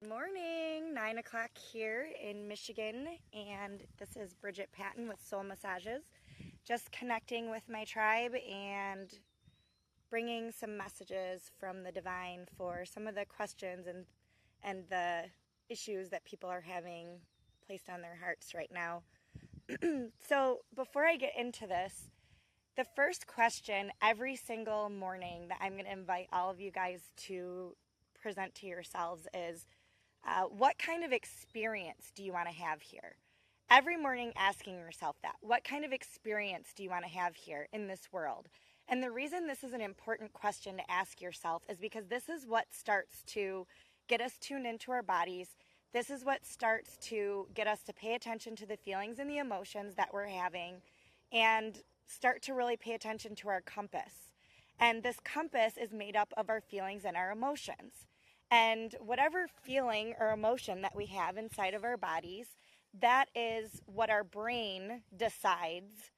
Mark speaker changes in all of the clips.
Speaker 1: Good morning, 9 o'clock here in Michigan, and this is Bridget Patton with Soul Massages. Just connecting with my tribe and bringing some messages from the divine for some of the questions and the issues that people are having placed on their hearts right now. So, before I get into this, the first question every single morning that I'm going to invite all of you guys to present to yourselves is what kind of experience do you want to have here? Every morning, asking yourself that. What kind of experience do you want to have here in this world? And the reason this is an important question to ask yourself is because this is what starts to get us tuned into our bodies. This is what starts to get us to pay attention to the feelings and the emotions that we're having and start to really pay attention to our compass. And this compass is made up of our feelings and our emotions. And whatever feeling or emotion that we have inside of our bodies, that is what our brain decides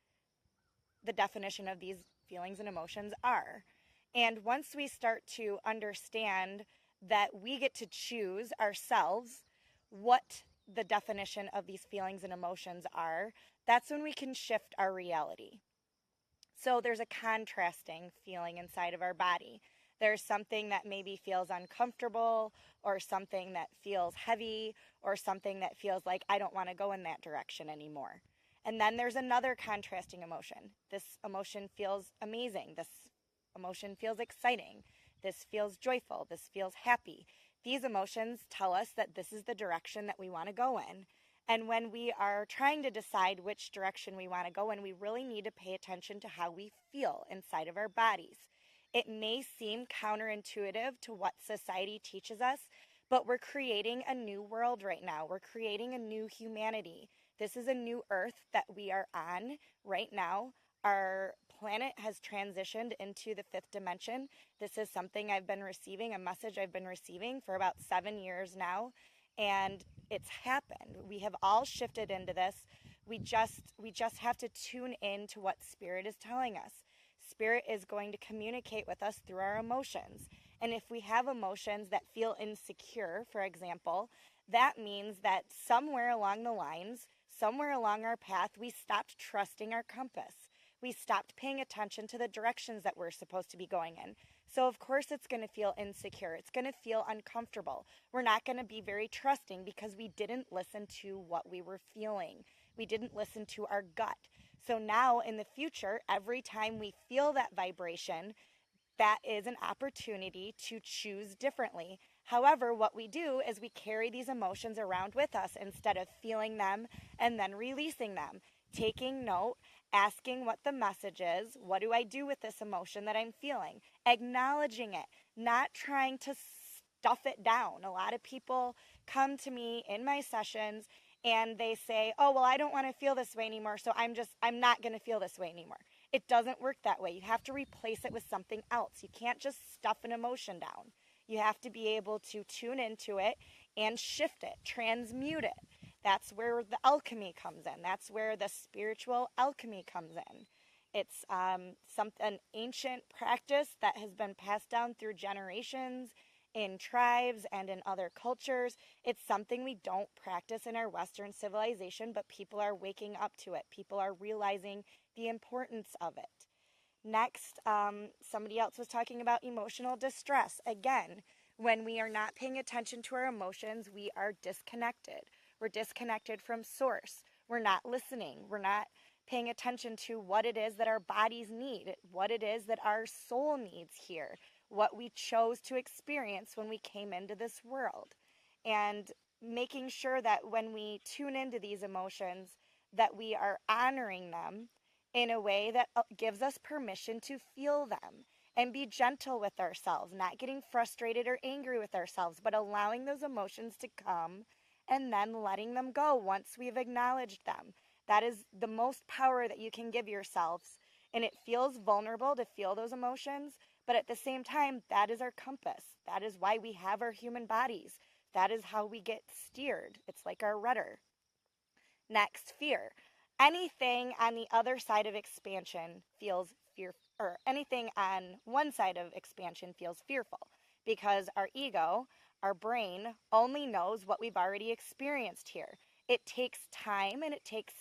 Speaker 1: the definition of these feelings and emotions are. And once we start to understand that we get to choose ourselves what the definition of these feelings and emotions are, that's when we can shift our reality. So there's a contrasting feeling inside of our body. There's something that maybe feels uncomfortable, or something that feels heavy, or something that feels like I don't want to go in that direction anymore. And then there's another contrasting emotion. This emotion feels amazing. This emotion feels exciting. This feels joyful. This feels happy. These emotions tell us that this is the direction that we want to go in. And when we are trying to decide which direction we want to go in, we really need to pay attention to how we feel inside of our bodies. It may seem counterintuitive to what society teaches us, but we're creating a new world right now. We're creating a new humanity. This is a new earth that we are on right now. Our planet has transitioned into the fifth dimension. This is something I've been receiving, a message I've been receiving for about 7 years now. And it's happened. We have all shifted into this. We just have to tune in to what spirit is telling us. Spirit is going to communicate with us through our emotions. And if we have emotions that feel insecure, for example, that means that somewhere along the lines, somewhere along our path, we stopped trusting our compass. We stopped paying attention to the directions that we're supposed to be going in. So, of course, it's going to feel insecure. It's going to feel uncomfortable. We're not going to be very trusting because we didn't listen to what we were feeling. We didn't listen to our gut. So now in the future, every time we feel that vibration, that is an opportunity to choose differently. However, what we do is we carry these emotions around with us instead of feeling them and then releasing them, taking note, asking what the message is. What do I do with this emotion that I'm feeling? Acknowledging it, not trying to stuff it down. A lot of people come to me in my sessions and they say, "Oh, well, I don't want to feel this way anymore, so I'm not going to feel this way anymore." It doesn't work that way. You have to replace it with something else. You can't just stuff an emotion down. You have to be able to tune into it and shift it, transmute it. That's where the alchemy comes in. That's where the spiritual alchemy comes in. It's an ancient practice that has been passed down through generations in tribes and in other cultures. It's something we don't practice in our Western civilization, but people are waking up to it. People are realizing the importance of it. Next, somebody else was talking about emotional distress. Again, when we are not paying attention to our emotions, we are disconnected. We're disconnected from source. We're not listening. We're not paying attention to what it is that our bodies need, what it is that our soul needs here, what we chose to experience when we came into this world. And making sure that when we tune into these emotions, that we are honoring them in a way that gives us permission to feel them and be gentle with ourselves, not getting frustrated or angry with ourselves, but allowing those emotions to come and then letting them go once we've acknowledged them. That is the most power that you can give yourselves. And it feels vulnerable to feel those emotions, but at the same time, that is our compass. That is why we have our human bodies. That is how we get steered. It's like our rudder. Next, fear. Anything on the other side of expansion feels fear, or anything on one side of expansion feels fearful because our ego, Our brain only knows what we've already experienced here. It takes time and it takes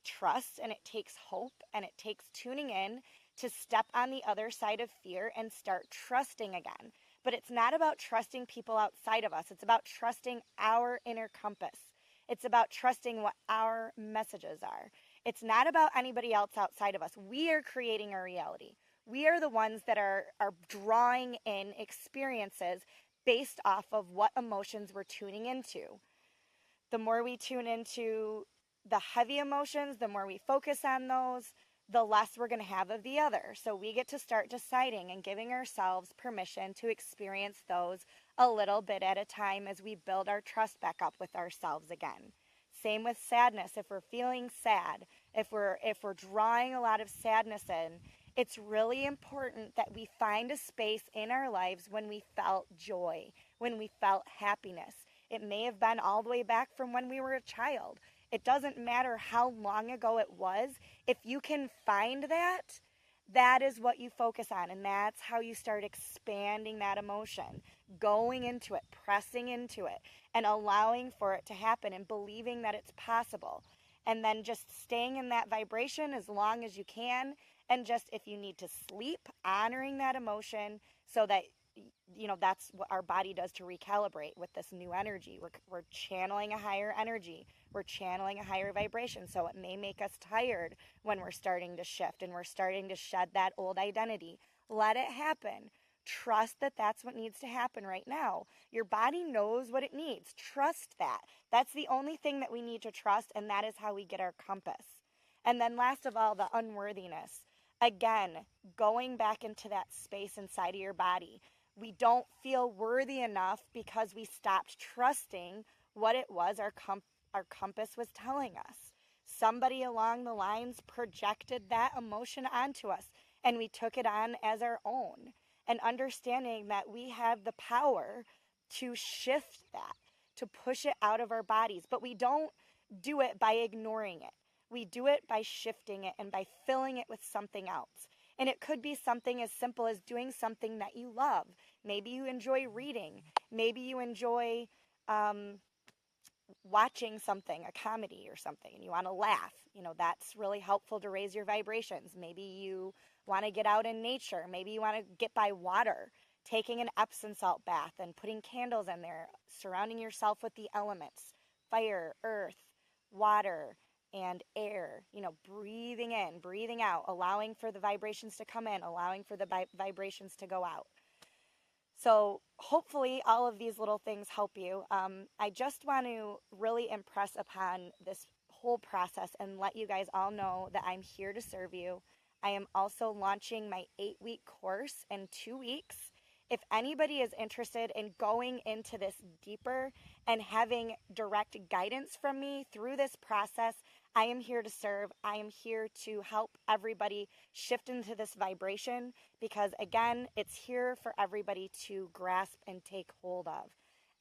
Speaker 1: trust and it takes hope and it takes tuning in to step on the other side of fear and start trusting again. But it's not about trusting people outside of us. It's about trusting our inner compass. It's about trusting what our messages are. It's not about anybody else outside of us. We are creating our reality. We are the ones that are drawing in experiences based off of what emotions we're tuning into. The more we tune into the heavy emotions, the more we focus on those, the less we're going to have of the other. So we get to start deciding and giving ourselves permission to experience those a little bit at a time as we build our trust back up with ourselves again. Same with sadness. If we're feeling sad, if we're drawing a lot of sadness in, it's really important that we find a space in our lives when we felt joy, when we felt happiness. It may have been all the way back from when we were a child. It doesn't matter how long ago it was. If you can find that, that is what you focus on, and that's how you start expanding that emotion, going into it, pressing into it, and allowing for it to happen and believing that it's possible. And then just staying in that vibration as long as you can, and just if you need to sleep, honoring that emotion so that that's what our body does to recalibrate with this new energy. We're channeling a higher energy. We're channeling a higher vibration. So it may make us tired when we're starting to shift and we're starting to shed that old identity. Let it happen. Trust that that's what needs to happen right now. Your body knows what it needs. Trust that. That's the only thing that we need to trust, and that is how we get our compass. And then last of all, the unworthiness. Again, going back into that space inside of your body. We don't feel worthy enough because we stopped trusting what it was our compass was telling us. Somebody along the lines projected that emotion onto us, and we took it on as our own. And understanding that we have the power to shift that, to push it out of our bodies. But we don't do it by ignoring it. We do it by shifting it and by filling it with something else. And it could be something as simple as doing something that you love. Maybe you enjoy reading. Maybe you enjoy watching something, a comedy or something, and you want to laugh. That's really helpful to raise your vibrations. Maybe you want to get out in nature. Maybe you want to get by water, taking an Epsom salt bath and putting candles in there, surrounding yourself with the elements, fire, earth, water, and air, breathing in, breathing out, allowing for the vibrations to come in, allowing for the vibrations to go out. So hopefully all of these little things help you. I just want to really impress upon this whole process and let you guys all know that I'm here to serve you. I am also launching my 8-week course in 2 weeks. If anybody is interested in going into this deeper and having direct guidance from me through this process, I am here to serve. I am here to help everybody shift into this vibration because, again, it's here for everybody to grasp and take hold of.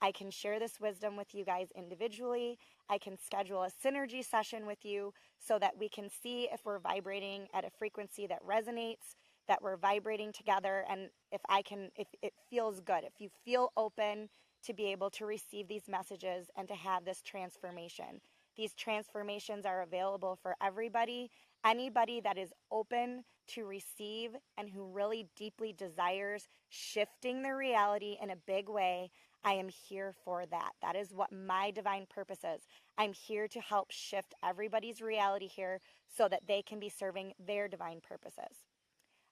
Speaker 1: I can share this wisdom with you guys individually. I can schedule a synergy session with you so that we can see if we're vibrating at a frequency that resonates, that we're vibrating together, and if it feels good, if you feel open to be able to receive these messages and to have this transformation. These transformations are available for everybody. Anybody that is open to receive and who really deeply desires shifting their reality in a big way, I am here for that. That is what my divine purpose is. I'm here to help shift everybody's reality here so that they can be serving their divine purposes.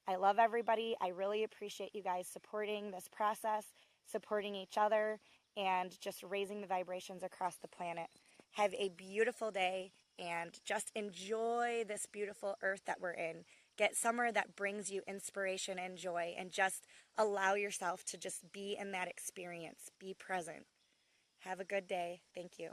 Speaker 1: I love everybody. I really appreciate you guys supporting this process, supporting each other, and just raising the vibrations across the planet. Have a beautiful day and just enjoy this beautiful earth that we're in. Get somewhere that brings you inspiration and joy, and just allow yourself to just be in that experience. Be present. Have a good day. Thank you.